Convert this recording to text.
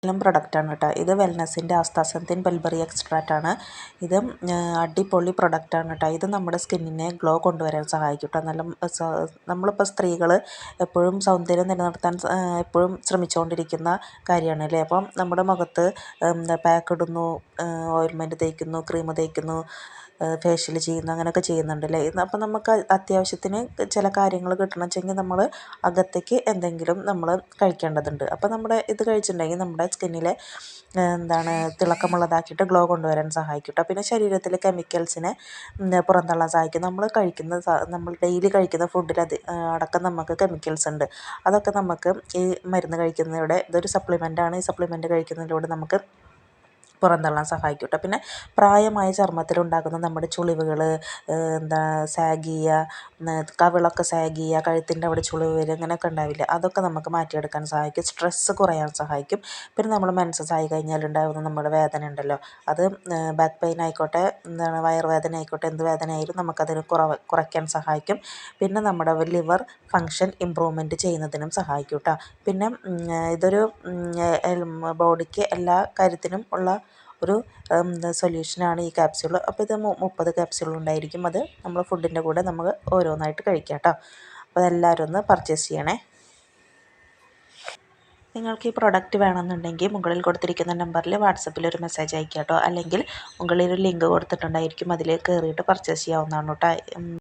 പ്രൊഡക്റ്റാണ് കേട്ടോ. ഇത് വെൽനെസ്സിൻ്റെ ആസ്താസെന്തിൻ ബൽബറി എക്സ്ട്രാക്റ്റ് ആണ്. ഇത് അടിപൊളി പ്രൊഡക്റ്റാണ് കേട്ടോ. ഇത് നമ്മുടെ സ്കിന്നിനെ ഗ്ലോ കൊണ്ടുവരാൻ സഹായിക്കും കേട്ടോ. നമ്മളിപ്പോൾ സ്ത്രീകൾ എപ്പോഴും സൗന്ദര്യം നിലനിർത്താൻ എപ്പോഴും ശ്രമിച്ചുകൊണ്ടിരിക്കുന്ന കാര്യമാണ് അല്ലേ. അപ്പം നമ്മുടെ മുഖത്ത് പാക്ക് ഇടുന്നു, ഓയിൽമെൻറ്റ് തേക്കുന്നു, ക്രീം തേക്കുന്നു, ഫേഷ്യൽ ചെയ്യുന്നു, അങ്ങനെയൊക്കെ ചെയ്യുന്നുണ്ടല്ലേ. അപ്പം നമുക്ക് അത്യാവശ്യത്തിന് ചില കാര്യങ്ങൾ കിട്ടണം വെച്ചെങ്കിൽ നമ്മൾ അകത്തേക്ക് എന്തെങ്കിലും നമ്മൾ കഴിക്കേണ്ടതുണ്ട്. അപ്പോൾ നമ്മുടെ ഇത് കഴിച്ചിട്ടുണ്ടെങ്കിൽ നമ്മുടെ സ്കിന്നിലെ തിളക്കമുള്ളതാക്കിയിട്ട് ഗ്ലോ കൊണ്ടുവരാൻ സഹായിക്കും കേട്ടോ. പിന്നെ ശരീരത്തിലെ കെമിക്കൽസിനെ പുറന്തള്ളാൻ സഹായിക്കും. നമ്മൾ ഡെയിലി കഴിക്കുന്ന ഫുഡിൽ അടക്കം നമുക്ക് കെമിക്കൽസ് ഉണ്ട്. അതൊക്കെ നമുക്ക് ഈ മരുന്ന് കഴിക്കുന്നതിലൂടെ, ഇതൊരു സപ്ലിമെൻ്റാണ്, ഈ സപ്ലിമെൻറ്റ് കഴിക്കുന്നതിലൂടെ നമുക്ക് പുറന്തള്ളാൻ സഹായിക്കും കേട്ടോ. പിന്നെ പ്രായമായ ചർമ്മത്തിലുണ്ടാകുന്ന നമ്മുടെ ചുളിവുകൾ, സാഗ് ചെയ്യുക, കവിളൊക്കെ സാഗ് ചെയ്യുക, കഴുത്തിൻ്റെ അവിടെ ചുളിവ് വരിക, അങ്ങനെയൊക്കെ ഉണ്ടാവില്ല, അതൊക്കെ നമുക്ക് മാറ്റിയെടുക്കാൻ സഹായിക്കും. സ്ട്രെസ്സ് കുറയാൻ സഹായിക്കും. പിന്നെ നമ്മൾ മെൻസസ് ആയി കഴിഞ്ഞാൽ ഉണ്ടാകുന്ന നമ്മുടെ വേദന ഉണ്ടല്ലോ, അത് ബാക്ക് പെയിൻ ആയിക്കോട്ടെ, വയറുവേദന ആയിക്കോട്ടെ, എന്ത് വേദനയായാലും നമുക്കതിന് കുറയ്ക്കാൻ സഹായിക്കും. പിന്നെ നമ്മുടെ ലിവർ ഫങ്ഷൻ ഇമ്പ്രൂവ്മെൻറ്റ് ചെയ്യുന്നതിനും സഹായിക്കും കേട്ടോ. പിന്നെ ഇതൊരു ബോഡിക്ക് എല്ലാ കാര്യത്തിനും ഉള്ള ഒരു സൊല്യൂഷനാണ് ഈ ക്യാപ്സ്യൂൾ. അപ്പോൾ ഇത് 30 ക്യാപ്സ്യൂൾ ഉണ്ടായിരിക്കും. അത് നമ്മൾ ഫുഡിൻ്റെ കൂടെ നമുക്ക് ഓരോന്നായിട്ട് കഴിക്കാം കേട്ടോ. അപ്പോൾ അതെല്ലാവരും ഒന്ന് പർച്ചേസ് ചെയ്യണേ. നിങ്ങൾക്ക് ഈ പ്രൊഡക്റ്റ് വേണമെന്നുണ്ടെങ്കിൽ മുകളിൽ കൊടുത്തിരിക്കുന്ന നമ്പറിൽ വാട്സപ്പിൽ ഒരു മെസ്സേജ് അയക്കാം കേട്ടോ. അല്ലെങ്കിൽ മുകളിൽ ഒരു ലിങ്ക് കൊടുത്തിട്ടുണ്ടായിരിക്കും, അതിൽ കയറിയിട്ട് പർച്ചേസ് ചെയ്യാവുന്നതാണ് കേട്ടോ.